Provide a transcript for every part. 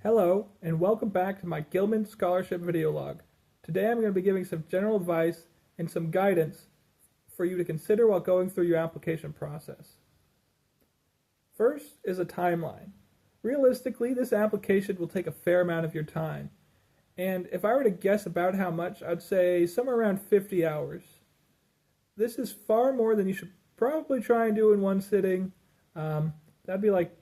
Hello, and welcome back to my Gilman Scholarship video log. Today I'm going to be giving some general advice and some guidance for you to consider while going through your application process. First is a timeline. Realistically, this application will take a fair amount of your time. And if I were to guess about how much, I'd say somewhere around 50 hours. This is far more than you should probably try and do in one sitting. That'd be like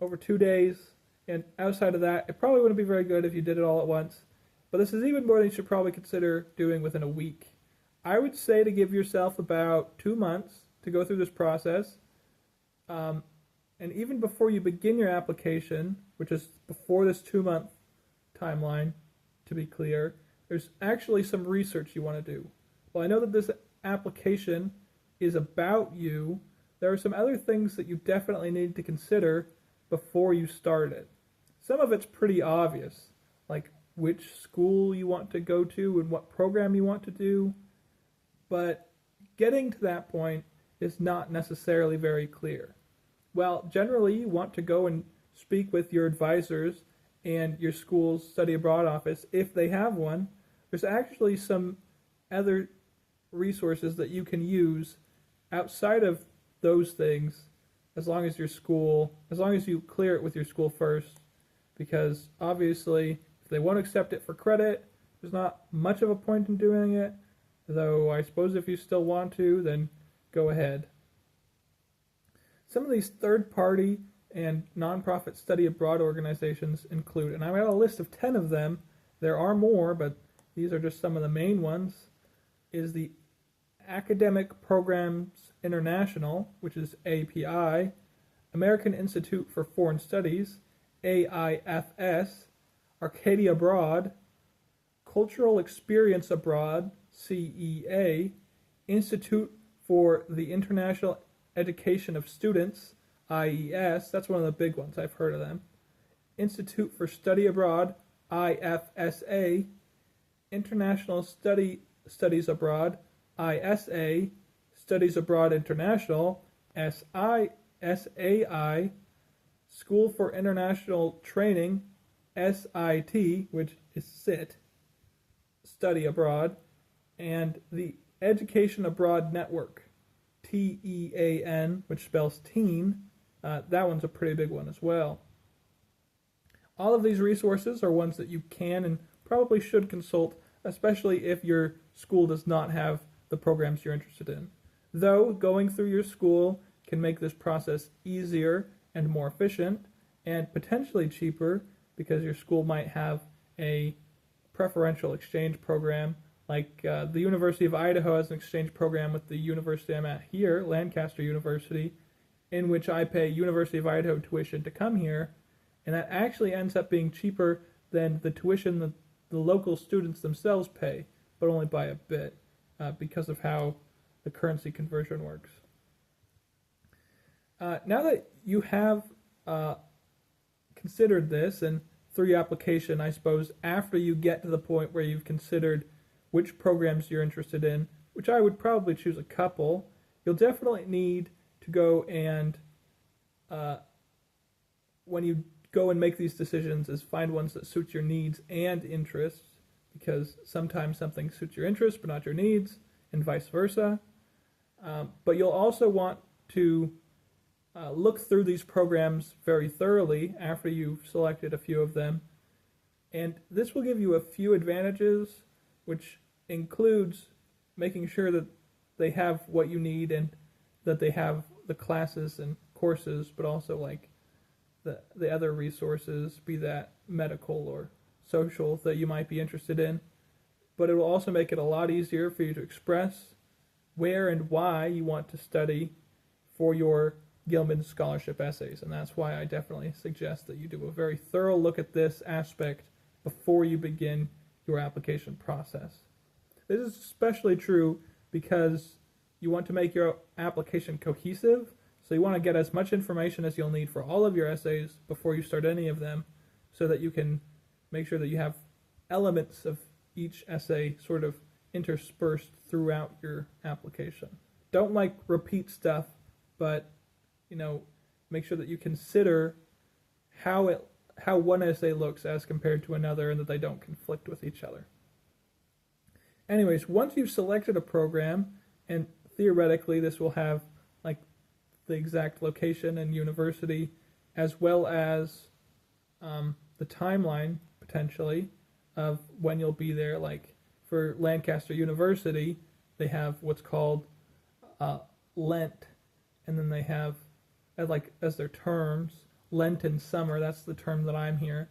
over 2 days. And outside of that, it probably wouldn't be very good if you did it all at once. But this is even more than you should probably consider doing within a week. I would say to give yourself about 2 months to go through this process. And even before you begin your application, which is before this 2-month timeline, to be clear, there's actually some research you want to do. Well, I know that this application is about you. There are some other things that you definitely need to consider before you start it. Some of it's pretty obvious, like which school you want to go to and what program you want to do, but getting to that point is not necessarily very clear. Well, generally you want to go and speak with your advisors and your school's study abroad office if they have one. There's actually some other resources that you can use outside of those things as long as you clear it with your school first, because obviously if they won't accept it for credit, there's not much of a point in doing it, though I suppose if you still want to, then go ahead. Some of these third-party and nonprofit study abroad organizations include, and I have a list of 10 of them, there are more, but these are just some of the main ones, is the Academic Programs International, which is API, American Institute for Foreign Studies, AIFS, Arcadia Abroad, Cultural Experience Abroad, CEA, Institute for the International Education of Students, IES, that's one of the big ones, I've heard of them, Institute for Study Abroad, IFSA, International Studies Abroad, ISA, Studies Abroad International, SAI, School for International Training, SIT, which is SIT, Study Abroad, and the Education Abroad Network, TEAN, which spells teen. That one's a pretty big one as well. All of these resources are ones that you can and probably should consult, especially if your school does not have the programs you're interested in. Though going through your school can make this process easier and more efficient and potentially cheaper because your school might have a preferential exchange program, like the University of Idaho has an exchange program with the university I'm at here, Lancaster University, in which I pay University of Idaho tuition to come here, and that actually ends up being cheaper than the tuition that the local students themselves pay, but only by a bit. Because of how the currency conversion works. Now that you have considered this, and through your application, I suppose, after you get to the point where you've considered which programs you're interested in, which I would probably choose a couple, you'll definitely need to go and, when you go and make these decisions, is find ones that suit your needs and interests, because sometimes something suits your interests but not your needs, and vice versa. But you'll also want to look through these programs very thoroughly after you've selected a few of them. And this will give you a few advantages, which includes making sure that they have what you need and that they have the classes and courses, but also like the other resources, be that medical or social, that you might be interested in. But it will also make it a lot easier for you to express where and why you want to study for your Gilman Scholarship essays. And that's why I definitely suggest that you do a very thorough look at this aspect before you begin your application process. This is especially true because you want to make your application cohesive, so you want to get as much information as you'll need for all of your essays before you start any of them, so that you can make sure that you have elements of each essay sort of interspersed throughout your application. Don't repeat stuff, but make sure that you consider how it how one essay looks as compared to another, and that they don't conflict with each other. Anyways, once you've selected a program, and theoretically this will have like the exact location and university, as well as the timeline potentially of when you'll be there. Like for Lancaster University, they have what's called Lent, and then they have as their terms Lent and summer. That's the term that I'm here.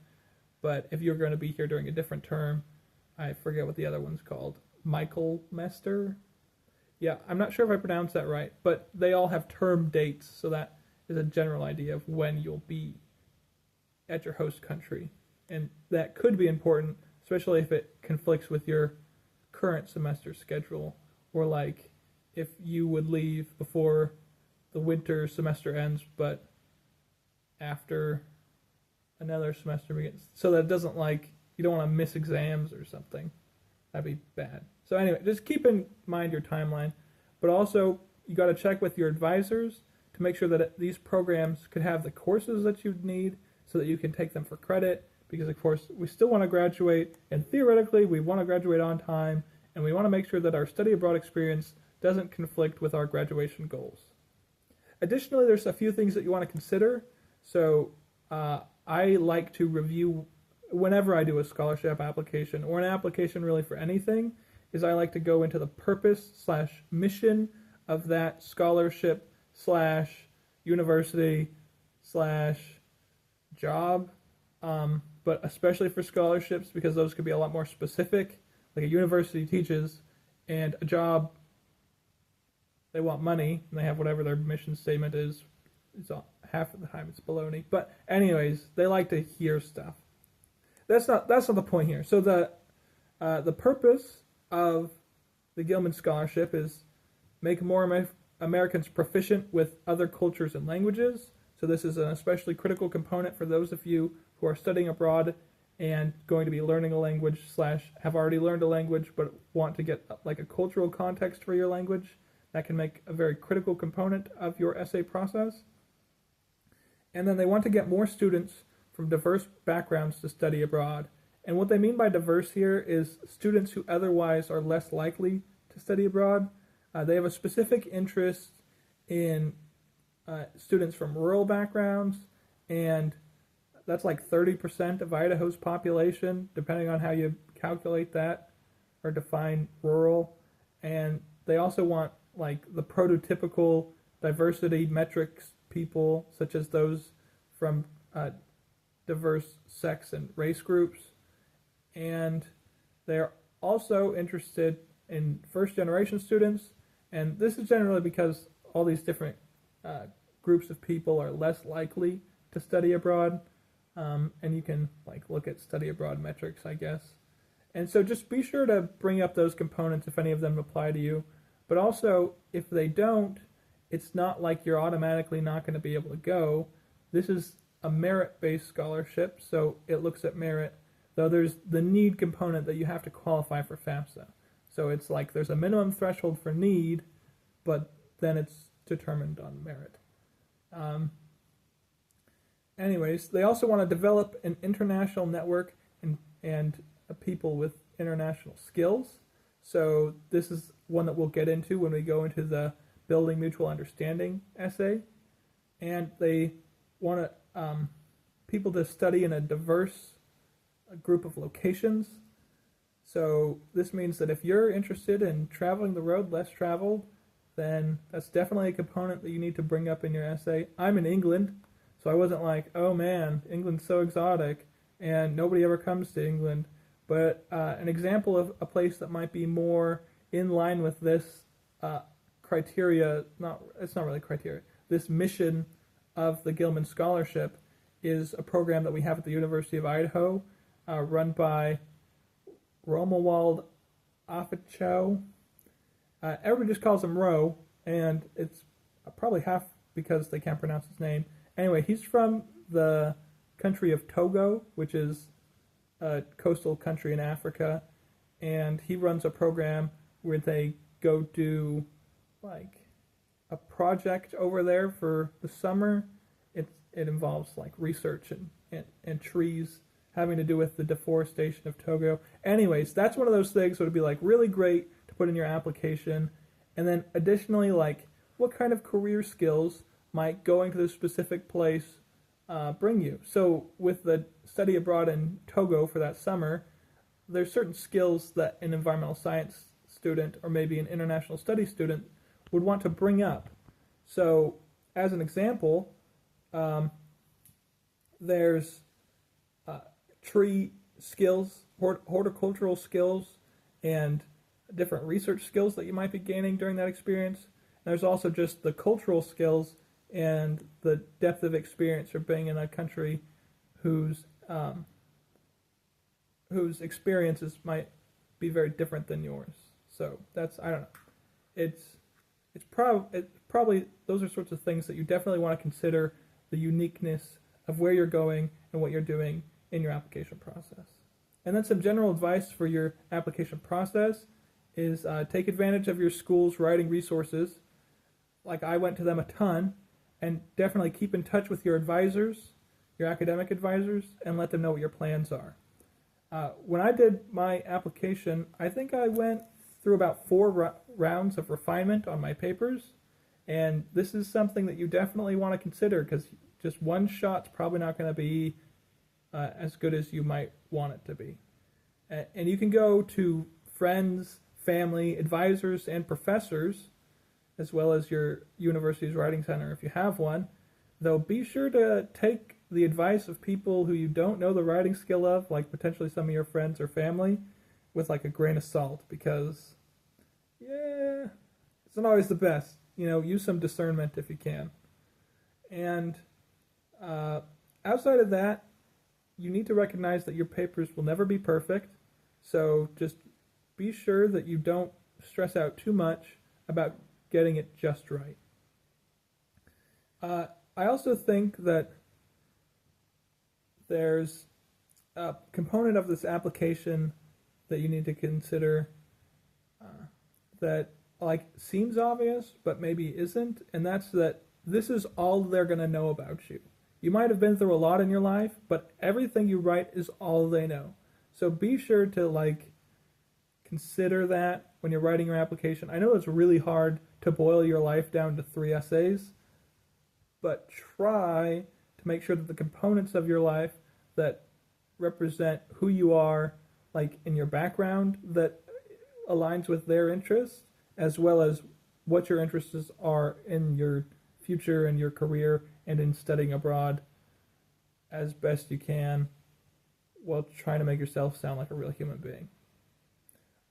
But if you're going to be here during a different term, I forget what the other one's called. Michaelmester? Yeah, I'm not sure if I pronounced that right, but they all have term dates, so that is a general idea of when you'll be at your host country. And that could be important, especially if it conflicts with your current semester schedule, or like if you would leave before the winter semester ends, but after another semester begins, so that it doesn't you don't want to miss exams or something. That'd be bad. So anyway, just keep in mind your timeline, but also you got to check with your advisors to make sure that these programs could have the courses that you need so that you can take them for credit, because of course we still want to graduate, and theoretically we want to graduate on time, and we want to make sure that our study abroad experience doesn't conflict with our graduation goals. Additionally, there's a few things that you want to consider. So I like to review, whenever I do a scholarship application, or an application really for anything, is I like to go into the purpose/mission of that scholarship/university/job, but especially for scholarships, because those could be a lot more specific. Like a university teaches, and a job, they want money, and they have whatever their mission statement is. It's half of the time it's baloney. But anyways, they like to hear stuff. That's not the point here. So the purpose of the Gilman Scholarship is make more Americans proficient with other cultures and languages. So this is an especially critical component for those of you who are studying abroad and going to be learning a language / have already learned a language but want to get like a cultural context for your language. That can make a very critical component of your essay process. And then they want to get more students from diverse backgrounds to study abroad. And what they mean by diverse here is students who otherwise are less likely to study abroad. They have a specific interest in students from rural backgrounds, and that's like 30% of Idaho's population, depending on how you calculate that or define rural. And they also want like the prototypical diversity metrics people, such as those from diverse sex and race groups. And they're also interested in first-generation students, and this is generally because all these different groups of people are less likely to study abroad, and you can like look at study abroad metrics, I guess. And so just be sure to bring up those components if any of them apply to you. But also, if they don't, it's not like you're automatically not going to be able to go. This is a merit-based scholarship, so it looks at merit, though there's the need component that you have to qualify for FAFSA. So it's like there's a minimum threshold for need, but then it's determined on merit. Anyways, they also want to develop an international network and people with international skills. So this is one that we'll get into when we go into the Building Mutual Understanding essay. And they want people to study in a diverse group of locations. So this means that if you're interested in traveling the road less traveled, then that's definitely a component that you need to bring up in your essay. I'm in England, so I wasn't like, oh man, England's so exotic and nobody ever comes to England. But an example of a place that might be more in line with this criteria, it's not really criteria, this mission of the Gilman Scholarship is a program that we have at the University of Idaho, run by Romuald Afichow. Everybody just calls him Ro, and it's probably half because they can't pronounce his name. Anyway, he's from the country of Togo, which is a coastal country in Africa, and he runs a program where they go do like a project over there for the summer. It involves like research and trees having to do with the deforestation of Togo. Anyways, that's one of those things that would be like really great to put in your application. And then additionally, like what kind of career skills might going to this specific place bring you? So with the study abroad in Togo for that summer, there's certain skills that an environmental science student or maybe an international studies student would want to bring up. So as an example, there's tree skills, horticultural skills, and different research skills that you might be gaining during that experience. And there's also just the cultural skills and the depth of experience of being in a country whose experiences might be very different than yours. So that's, I don't know. It's probably those are sorts of things that you definitely want to consider, the uniqueness of where you're going and what you're doing in your application process. And then some general advice for your application process is take advantage of your school's writing resources. Like I went to them a ton, and definitely keep in touch with your advisors, your academic advisors, and let them know what your plans are. When I did my application, I think I went through about 4 rounds of refinement on my papers, and this is something that you definitely want to consider because just one shot's probably not going to be as good as you might want it to be. And you can go to friends, family, advisors, and professors, as well as your university's writing center if you have one, though be sure to take the advice of people who you don't know the writing skill of, like potentially some of your friends or family, with like a grain of salt, because yeah, it's not always the best. You know, use some discernment if you can. And outside of that, you need to recognize that your papers will never be perfect, so just be sure that you don't stress out too much about getting it just right. I also think that there's a component of this application that you need to consider that like seems obvious but maybe isn't, and that's that this is all they're going to know about you. You might have been through a lot in your life, but everything you write is all they know. So be sure to like consider that when you're writing your application. I know it's really hard to boil your life down to 3 essays, but try to make sure that the components of your life that represent who you are, like in your background, that aligns with their interests, as well as what your interests are in your future and your career and in studying abroad as best you can, while trying to make yourself sound like a real human being.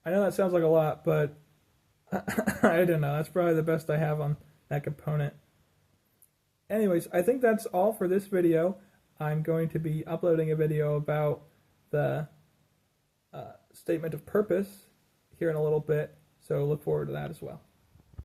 I know that sounds like a lot, but I don't know. That's probably the best I have on that component. Anyways, I think that's all for this video. I'm going to be uploading a video about the statement of purpose here in a little bit, so look forward to that as well.